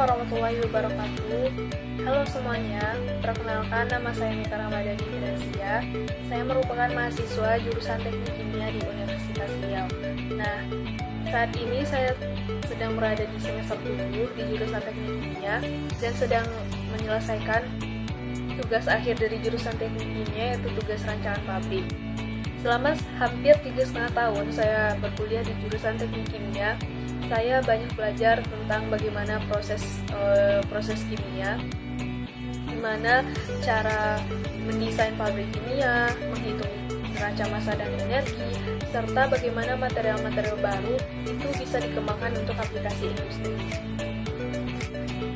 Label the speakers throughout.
Speaker 1: warahmatullahi wabarakatuh. Halo semuanya, perkenalkan nama saya Mita Ramadhani Fidansia. Saya merupakan mahasiswa jurusan Teknik Kimia di Universitas Riau. Nah, saat ini saya sedang berada di semester 7 di jurusan Teknik Kimia dan sedang menyelesaikan tugas akhir dari jurusan Teknik Kimia, yaitu tugas rancangan pabrik. Selama hampir 3,5 tahun saya berkuliah di jurusan Teknik Kimia, saya banyak belajar tentang bagaimana proses kimia, gimana cara mendesain pabrik kimia, menghitung neraca massa dan energi, serta bagaimana material-material baru itu bisa dikembangkan untuk aplikasi industri.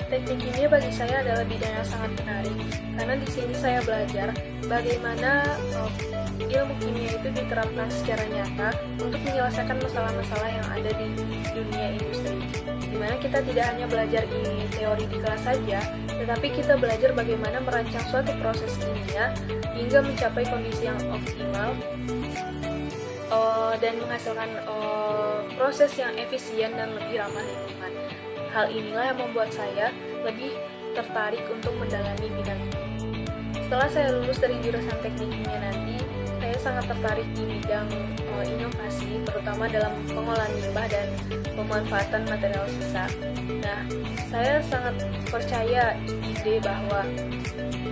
Speaker 1: Teknik kimia bagi saya adalah bidang yang sangat menarik, karena di sini saya belajar bagaimana ilmu kimia itu diterapkan secara nyata untuk menyelesaikan masalah-masalah yang ada di dunia industri. Dimana kita tidak hanya belajar ini teori di kelas saja, tetapi kita belajar bagaimana merancang suatu proses kimia hingga mencapai kondisi yang optimal dan menghasilkan proses yang efisien dan lebih ramah lingkungan. Hal inilah yang membuat saya lebih tertarik untuk mendalami bidang ini. Setelah saya lulus dari jurusan teknik kimia nanti, saya sangat tertarik di bidang inovasi, terutama dalam pengolahan limbah dan pemanfaatan material sisa. Nah, saya sangat percaya ide bahwa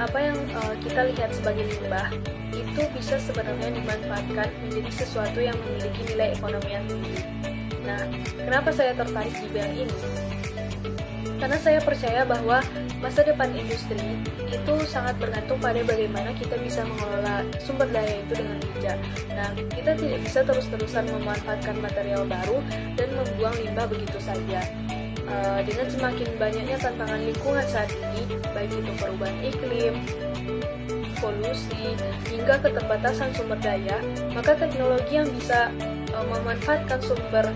Speaker 1: apa yang kita lihat sebagai limbah itu bisa sebenarnya dimanfaatkan menjadi sesuatu yang memiliki nilai ekonomi yang tinggi. Nah, kenapa saya tertarik di bidang ini? Karena saya percaya bahwa masa depan industri itu sangat bergantung pada bagaimana kita bisa mengelola sumber daya itu dengan bijak. Nah, kita tidak bisa terus-terusan memanfaatkan material baru dan membuang limbah begitu saja. Dengan semakin banyaknya tantangan lingkungan saat ini, baik itu perubahan iklim, polusi, hingga keterbatasan sumber daya, maka teknologi yang bisa memanfaatkan sumber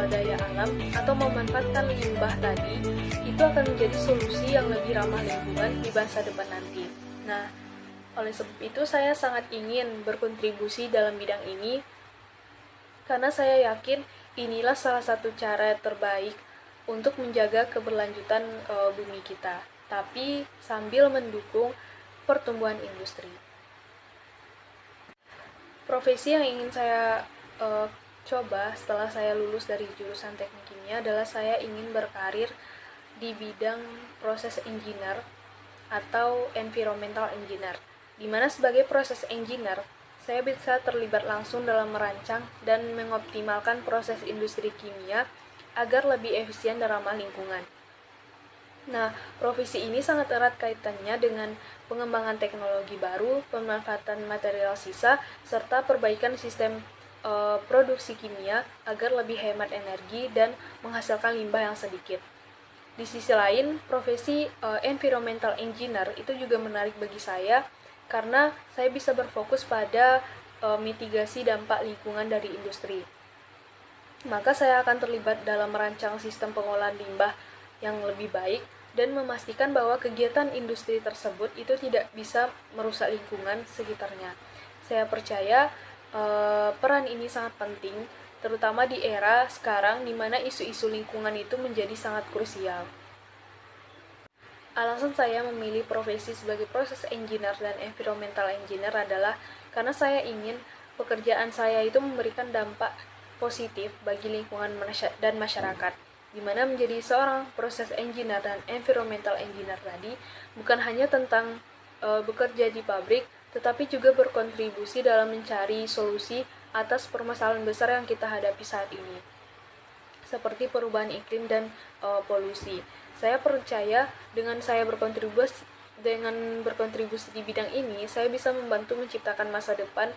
Speaker 1: daya alam atau memanfaatkan limbah tadi itu akan menjadi solusi yang lebih ramah lingkungan di masa depan nanti. Nah, oleh sebab itu saya sangat ingin berkontribusi dalam bidang ini karena saya yakin inilah salah satu cara terbaik untuk menjaga keberlanjutan bumi kita, tapi sambil mendukung pertumbuhan industri. Profesi yang ingin saya coba setelah saya lulus dari jurusan teknik kimia adalah saya ingin berkarir di bidang proses engineer atau environmental engineer, di mana sebagai proses engineer saya bisa terlibat langsung dalam merancang dan mengoptimalkan proses industri kimia agar lebih efisien dan ramah lingkungan. Nah, profesi ini sangat erat kaitannya dengan pengembangan teknologi baru, pemanfaatan material sisa, serta perbaikan sistem produksi kimia agar lebih hemat energi dan menghasilkan limbah yang sedikit. Di sisi lain, profesi environmental engineer itu juga menarik bagi saya karena saya bisa berfokus pada mitigasi dampak lingkungan dari industri. Maka saya akan terlibat dalam merancang sistem pengolahan limbah yang lebih baik dan memastikan bahwa kegiatan industri tersebut itu tidak bisa merusak lingkungan sekitarnya. Saya percaya peran ini sangat penting, terutama di era sekarang di mana isu-isu lingkungan itu menjadi sangat krusial. Alasan saya memilih profesi sebagai proses engineer dan environmental engineer adalah karena saya ingin pekerjaan saya itu memberikan dampak positif bagi lingkungan dan masyarakat, di mana menjadi seorang proses engineer dan environmental engineer tadi bukan hanya tentang bekerja di pabrik, tetapi juga berkontribusi dalam mencari solusi atas permasalahan besar yang kita hadapi saat ini, seperti perubahan iklim dan polusi. Saya percaya dengan saya berkontribusi di bidang ini, saya bisa membantu menciptakan masa depan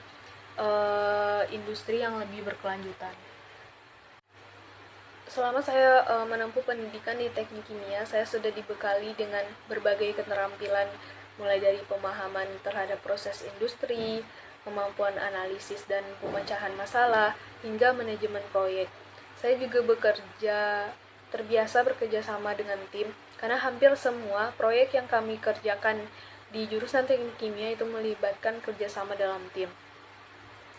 Speaker 1: industri yang lebih berkelanjutan. Selama saya menempuh pendidikan di teknik kimia, saya sudah dibekali dengan berbagai keterampilan mulai dari pemahaman terhadap proses industri, kemampuan analisis dan pemecahan masalah, hingga manajemen proyek. Saya juga terbiasa bekerja sama dengan tim, karena hampir semua proyek yang kami kerjakan di jurusan teknik kimia itu melibatkan kerjasama dalam tim.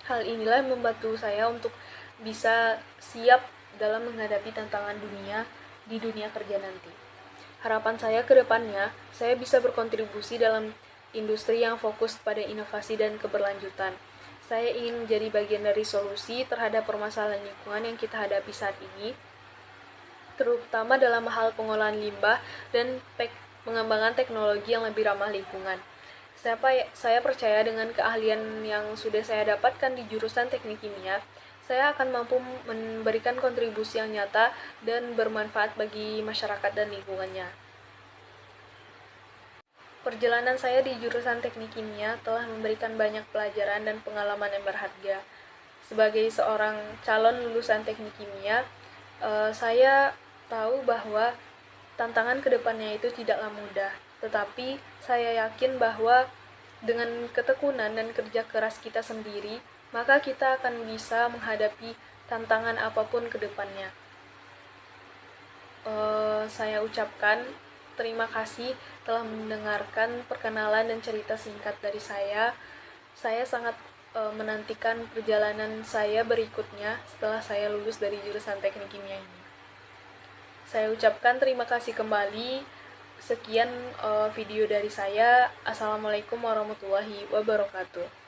Speaker 1: Hal inilah yang membantu saya untuk bisa siap dalam menghadapi tantangan dunia di dunia kerja nanti. Harapan saya ke depannya, saya bisa berkontribusi dalam industri yang fokus pada inovasi dan keberlanjutan. Saya ingin menjadi bagian dari solusi terhadap permasalahan lingkungan yang kita hadapi saat ini, terutama dalam hal pengolahan limbah dan pengembangan teknologi yang lebih ramah lingkungan. Saya percaya dengan keahlian yang sudah saya dapatkan di jurusan teknik kimia, saya akan mampu memberikan kontribusi yang nyata dan bermanfaat bagi masyarakat dan lingkungannya. Perjalanan saya di jurusan teknik kimia telah memberikan banyak pelajaran dan pengalaman yang berharga. Sebagai seorang calon lulusan teknik kimia, saya tahu bahwa tantangan kedepannya itu tidaklah mudah, tetapi saya yakin bahwa dengan ketekunan dan kerja keras kita sendiri, maka kita akan bisa menghadapi tantangan apapun ke depannya. Saya ucapkan terima kasih telah mendengarkan perkenalan dan cerita singkat dari saya. Saya sangat menantikan perjalanan saya berikutnya setelah saya lulus dari jurusan teknik kimia ini. Saya ucapkan terima kasih kembali. Sekian video dari saya. Assalamualaikum warahmatullahi wabarakatuh.